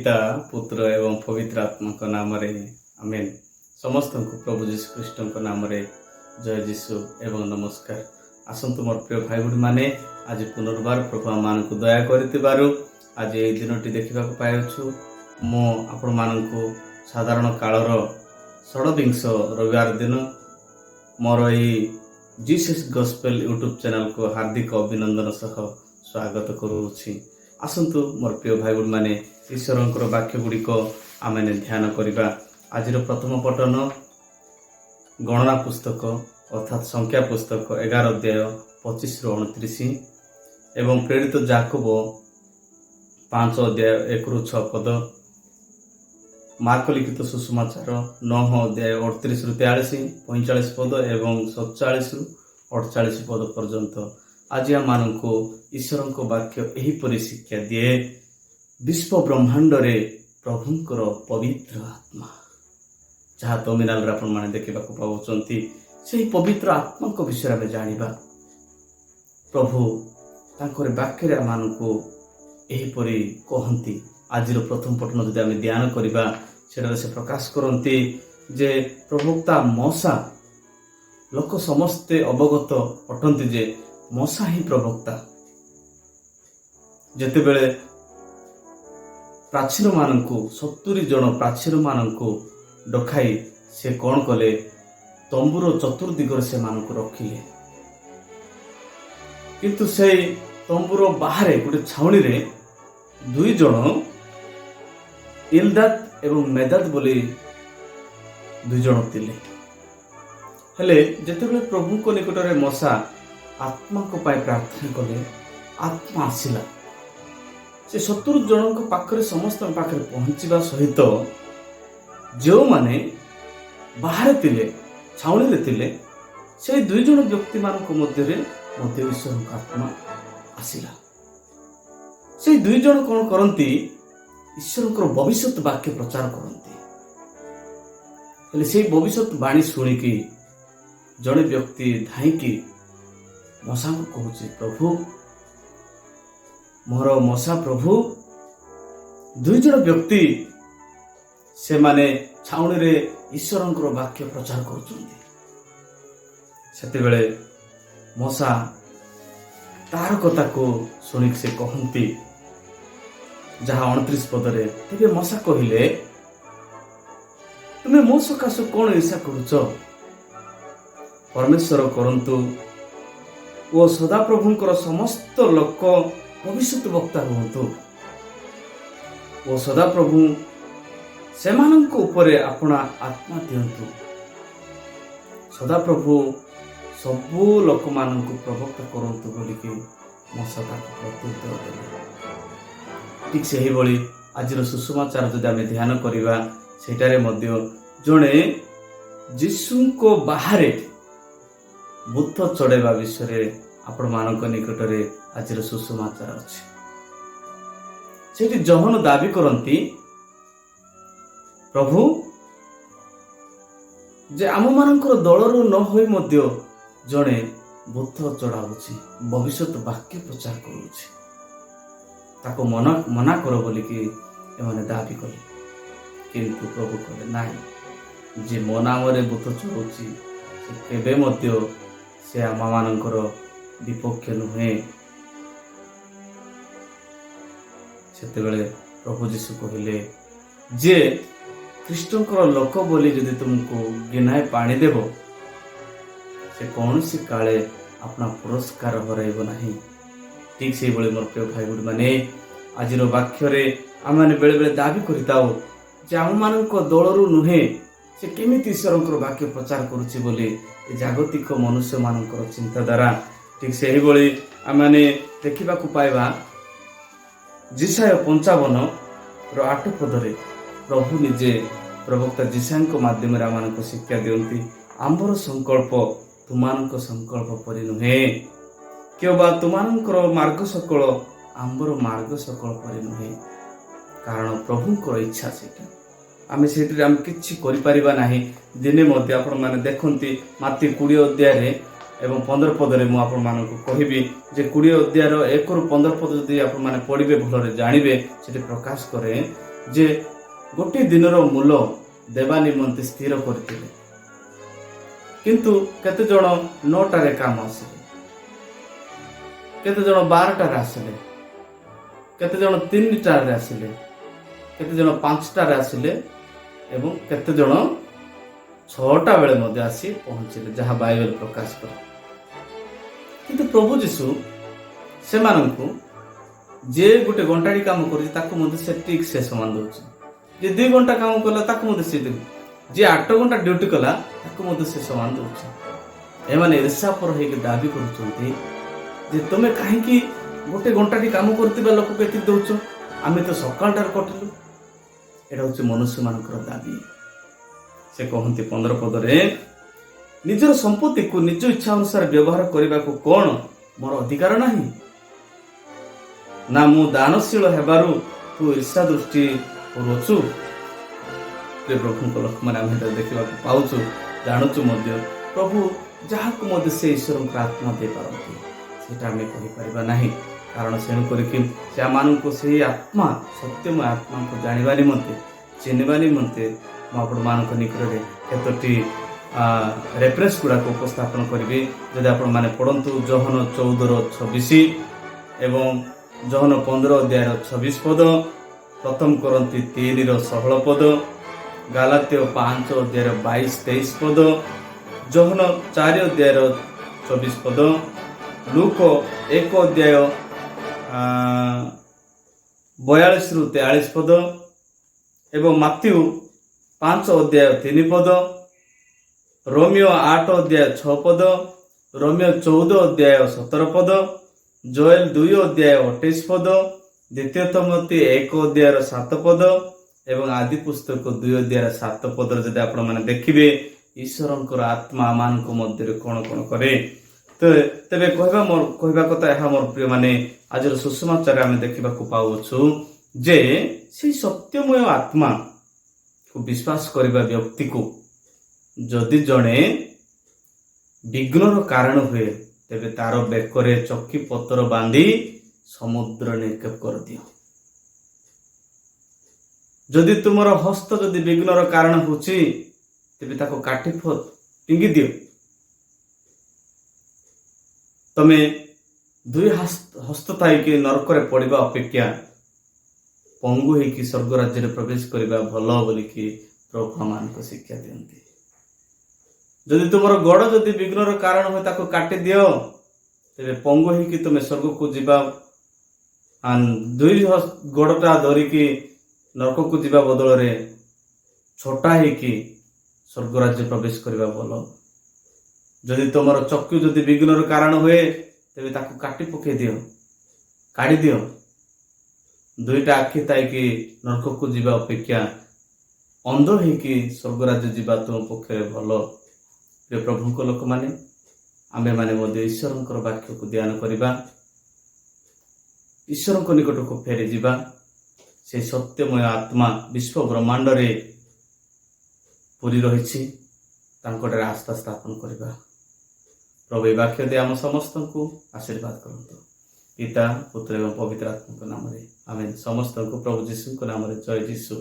पिता पुत्र एवं पवित्र आत्मा नाम रे आमेन। समस्त को प्रभु जीशु ख्रीष्ट नाम रे जय जीशु एवं नमस्कार। आसतु मोर प्रिय भाई भूणी माने आज पुनर्बार प्रभु मान को दया करितिबारु आज ए दिनटी देखा पाइछु। मो आपण मानकु साधारण कालर 26 रविवार दिन मोर ए जीसस गॉस्पेल यूट्यूब चैनल को हार्दिक अभिनंदन सह स्वागत करुछि। आसतु मोर प्रिय भाई भूणी माने ईश्वरंकर वाक्य गुड़िक आम ध्यान करवा। आज प्रथम पठन गणना पुस्तक अर्थात संख्या पुस्तक 11 अध्याय 25 ରୁ 29 एवं प्रेरित जाकब 5 अध्याय 1 ରୁ 6 पद, मार्क लिखित सुसमाचार 9 अध्याय 38 ରୁ 43 45 पद एवं 47 ରୁ 48 पद पर्यंत आज आम को ईश्वर को वाक्य एहीपरि शिक्षा दिए। विश्व ब्रह्मांड रे प्रभुंकर पवित्र आत्मा जहाँ टर्मिनाल आपण माने देखा पाउछंती से पवित्र आत्मा को विषय में जानिबा। प्रभु तांकर वाक्य आम को एहीपरि कहंती। आज प्रथम पठन जदि आम ध्यान करवा सेटा से प्रकाश करती जे प्रवक्ता मशा लोक समस्ते अवगत अटंती जे मशा ही प्रवक्ता। जेतेबेले प्राचीन मानकु 70 जन प्राचीन मानकु डकाई से कौन कले तंबुर चतुर्दिगर से मानकु रखिले, किंतु से तंबुर बाहर गोटे छाउनी रे 2 जन इल्दाद एवं मेदाद बोली 2 जन थिले। हेले जेतेबेले प्रभु को निकट रे मशा आत्मा को पाए प्रार्थना कले आत्मा आसिला। से 70 जन पाखरे समस्त पाखरे पहुंचवा सहित जो माने बाहर थिले छाउनी रे थिले से 2 जन व्यक्ति मानक मध्य ईश्वर का आत्मा आसिला। से 2 जन कौन करती ईश्वर भविष्य वाक्य प्रचार करती। हेले से भविष्य वाणी शुणिकी जड़े व्यक्ति धाईकी मशा को कहूँ, प्रभु मोर मशा प्रभु 2 जन व्यक्ति से माने छाउनी रे ईश्वरंकर वाक्य प्रचार करुछंती। सेतेबेले मशा तार कथा को शुणिक से कहंती जहाँ 29 पदरे, तेबे मशा कहिले तुमे मो सकाश कौन ईर्षा करुच? परमेश्वर करंतु ओ सदा प्रभुंकर समस्त लोक भविष्य वक्ता हुंतु। ओ सदा प्रभु सेमानंक उपरे अपना आत्मा दियंतु। सदा प्रभु सबु लोक मानंकु प्रवक्ता करंतु बोलिके मशा ताको प्रत्युत्तर देले। ठीक से ही बळी आज सुसमाचार जदि आमे ध्यान करिवा सेटारे मध्य जणे जीशु को बाहरे भूत चढ़ेवा विषय आपण मानक निकट रे आज सुसमाचार अछि। सेठी जहन दाबी करंती प्रभु जे आम मानकर दलरू न होई मध्य जणे भूत चढ़ाउछि भविष्य वाक्य प्रचार करुछि, ताको मना कर बोलिकी एमाने दाबी कले। किंतु प्रभु कहले नाही, जे मो नाम रे भूत चढ़ाउछि से केबे मध्य से आम मानकर विपक्ष नुहे। सेतेबेले प्रभु जीशु कहले जे ख्रीष्टंकर लोक बोली जदि तुमको गिनाए पानी देव से कौन सी काले अपना पुरस्कार हराइब नाही। ठीक से बोले मोर प्रिय भाई भूणी माने आज वाक्य आम मैंने बेले बेले दाबी करताओ जे आम मानक दलरू नुहे से केमिति ईश्वरंकर वाक्य प्रचार करुछि बोली जागतिक मनुष्य मानकर चिंताधारा। ठीक से ही आम मैंने देखा पाइबा जिसाय 55 रो 8 पदरे प्रभु निजे प्रवक्ता जिसाय माध्यम आम शिक्षा दियंती, आंबर संकल्प तुमानक संकल्प परि नुहे, केवबा तुमानकर मार्ग सकल आंबर मार्ग सकल परि नुहे। कारण प्रभुंकर इच्छा सेटा आमे सेठी आम किछि करि परिबा नाही। दिने मध्य आपण माने देखंती माती 20 अध्याय एवं 15 पदरे मु आपण मानकु कहिबी जे 20 अध्यायर 1 ରୁ 15 पद जदि आपण माने पढ़िबे भलरे जानिबे सेठी प्रकाश करे ଯେ ଗୋଟିଏ ଦିନର ମୂଲ ଦେବା ନିମନ୍ତେ ସ୍ଥିର କରିଥିଲେ, କିନ୍ତୁ କେତେ ଜଣ 9ଟାରେ କାମ ଆସିଲେ, କେତେ ଜଣ 12ଟାରେ ଆସିଲେ, କେତେ ଜଣ 3ଟାରେ ଆସିଲେ, କେତେ ଜଣ 5ଟାରେ ଆସିଲେ ଏବଂ କେତେ ଜଣ 6ଟା ବେଳେ ମଧ୍ୟ ଆସି ପହଞ୍ଚିଲେ, ଯାହା ବାଇବେଲ ପ୍ରକାଶ କରେ। କିନ୍ତୁ ପ୍ରଭୁ ଯୀଶୁ ସେମାନଙ୍କୁ ଯେ ଗୋଟେ ଘଣ୍ଟାଟି କାମ କରୁଛି ତାକୁ ମଧ୍ୟ ସେ ଠିକ ସେ ସମାନ ଦଉଛି, ଯେ 2 ଘଣ୍ଟା କାମ କଲା ତାକୁ ମଧ୍ୟ ସେ ଦେଉଛି, ଯେ 8 ଘଣ୍ଟା ଡ୍ୟୁଟି କଲା ତାକୁ ମଧ୍ୟ ସେ ସମାନ ଦଉଛି। ଏମାନେ ଈର୍ଷାପର ହେଇକି ଦାବି କରୁଛନ୍ତି ଯେ ତମେ କାହିଁକି ଗୋଟେ ଘଣ୍ଟାଟି କାମ କରୁଥିବା ଲୋକକୁ ଏତିକି ଦଉଛ, ଆମେ ତ ସକାଳଟାରେ କଟିଲୁ। ଏଇଟା ହଉଛି ମନୁଷ୍ୟମାନଙ୍କର ଦାବି। ସେ କହନ୍ତି 15 ପଦରେ, ନିଜର ସମ୍ପତ୍ତିକୁ ନିଜ ଇଚ୍ଛା ଅନୁସାରେ ବ୍ୟବହାର କରିବାକୁ କଣ ମୋର ଅଧିକାର ନାହିଁ? ନା ମୁଁ ଦାନଶୀଳ ହେବାରୁ ତୁ ଈର୍ଷା ଦୃଷ୍ଟି କରୁଛୁ? ପ୍ରଭୁଙ୍କ ଲୋକମାନେ ଆମେ ଦେଖିବାକୁ ପାଉଛୁ, ଜାଣୁଛୁ ମଧ୍ୟ ପ୍ରଭୁ ଯାହାକୁ ମଧ୍ୟ ସେ ଈଶ୍ୱରଙ୍କ ଆତ୍ମା ଦେଇପାରନ୍ତି ସେଇଟା ଆମେ କହିପାରିବା ନାହିଁ। କାରଣ ସେଣୁ କରିକି ସେମାନଙ୍କୁ ସେହି ଆତ୍ମା ସତ୍ୟମୟ ଆତ୍ମାଙ୍କୁ ଜାଣିବା ନିମନ୍ତେ, ଚିହ୍ନିବା ନିମନ୍ତେ ମୁଁ ଆପଣମାନଙ୍କ ନିକଟରେ କେତୋଟି ରେଫରେନ୍ସ ଗୁଡ଼ାକ ଉପସ୍ଥାପନ କରିବି। ଯଦି ଆପଣମାନେ ପଢ଼ନ୍ତୁ ଯୋହନ 14:26 ଏବଂ ଯୋହନ 15 ଅଧ୍ୟାୟର 26 ପଦ, ପ୍ରଥମ କରନ୍ତି 3:16 ପଦ, ଗାଲାତ୍ୟ 5 ଅଧ୍ୟାୟର 22-23 ପଦ, ଯୋହନ 4 ଅଧ୍ୟାୟର 24 ପଦ, ଲୁକ 1 ଅଧ୍ୟାୟ 42-43 ପଦ ଏବଂ ମାଥ୍ୟୁ 5 ଅଧ୍ୟାୟ 3 ପଦ, ରୋମିଓ 8 ଅଧ୍ୟାୟ 6 ପଦ, ରୋମିଓ 14 ଅଧ୍ୟାୟ 17 ପଦ, ଜୋଏଲ 2 ଅଧ୍ୟାୟ 28 ପଦ, ଦ୍ୱିତୀୟ ତିମୋଥୀ 1 ଅଧ୍ୟାୟର 7 ପଦ ଏବଂ ଆଦି ପୁସ୍ତକ 2 ଅଧ୍ୟାୟର 7 ପଦରେ ଯଦି ଆପଣମାନେ ଦେଖିବେ ଈଶ୍ୱରଙ୍କର ଆତ୍ମା ମାନଙ୍କ ମଧ୍ୟରେ କଣ କଣ କରେ। ତେବେ କହିବା କଥା ଏହା ମୋର ପ୍ରିୟ ମାନେ ଆଜିର ସୁସମାଚାରରେ ଆମେ ଦେଖିବାକୁ ପାଉଛୁ ଯେ ସେଇ ସତ୍ୟମୟ ଆତ୍ମାକୁ ବିଶ୍ୱାସ କରିବା ବ୍ୟକ୍ତିକୁ ଯଦି ଜଣେ ବିଘ୍ନର କାରଣ ହୁଏ ତେବେ ତାର ବେକରେ ଚକି ପତ୍ର ବାନ୍ଧି ସମୁଦ୍ର ନିକ୍ଷେପ କରିଦିଅ। ଯଦି ତୁମର ହସ୍ତ ଯଦି ବିଘ୍ନର କାରଣ ହେଉଛି ତେବେ ତାକୁ କାଟି ଫିଙ୍ଗି ଦିଅ। ତମେ 2 ହସ୍ତ ଥାଇକି ନରକରେ ପଡ଼ିବା ଅପେକ୍ଷା ପଙ୍ଗୁ ହେଇକି ସ୍ୱର୍ଗ ରାଜ୍ୟରେ ପ୍ରବେଶ କରିବା ଭଲ ବୋଲିକି ପ୍ରଭୁ ଆମମାନଙ୍କୁ ଶିକ୍ଷା ଦିଅନ୍ତି। ଯଦି ତୁମର ଗୋଡ଼ ଯଦି ବିଘ୍ନର କାରଣ ହୁଏ ତାକୁ କାଟି ଦିଅ, ତେବେ ପଙ୍ଗୁ ହେଇକି ତୁମେ ସ୍ୱର୍ଗକୁ ଯିବା 2 ଗୋଡ଼ଟା ଧରିକି ନରକକୁ ଯିବା ବଦଳରେ ଛୋଟା ହେଇକି ସ୍ୱର୍ଗ ରାଜ୍ୟ ପ୍ରବେଶ କରିବା ଭଲ। ଯଦି ତୁମର ଚକ୍ଷୁ ଯଦି ବିଘ୍ନର କାରଣ ହୁଏ ତେବେ ତାକୁ କାଟି ପକେଇ ଦିଅ, କାଢି ଦିଅ। 2ଟା ଆଖି ଥାଇକି ନରକକୁ ଯିବା ଅପେକ୍ଷା ଅନ୍ଧ ହେଇକି ସ୍ୱର୍ଗ ରାଜ୍ୟ ଯିବା ତୁମ ପକ୍ଷରେ ଭଲ। ପ୍ରିୟ ପ୍ରଭୁଙ୍କ ଲୋକମାନେ, ଆମେମାନେ ମଧ୍ୟ ଈଶ୍ୱରଙ୍କର ବାକ୍ୟକୁ ଧ୍ୟାନ କରିବା, ଈଶ୍ୱରଙ୍କ ନିକଟକୁ ଫେରିଯିବା, ସେ ସତ୍ୟମୟ ଆତ୍ମା ବିଶ୍ୱ ବ୍ରହ୍ମାଣ୍ଡରେ ପୁରି ରହିଛି, ତାଙ୍କଠାରେ ଆସ୍ଥା ସ୍ଥାପନ କରିବା। ପ୍ରଭୁ ଏହି ବାକ୍ୟ ଦେଇ ଆମ ସମସ୍ତଙ୍କୁ ଆଶୀର୍ବାଦ କରନ୍ତୁ। ପିତା, ପୁତ୍ର ଏବଂ ପବିତ୍ର ଆତ୍ମାଙ୍କ ନାମରେ ଆମେନ୍। ସମସ୍ତଙ୍କୁ ପ୍ରଭୁ ଯୀଶୁଙ୍କ ନାମରେ ଜୟ ଯୀଶୁ।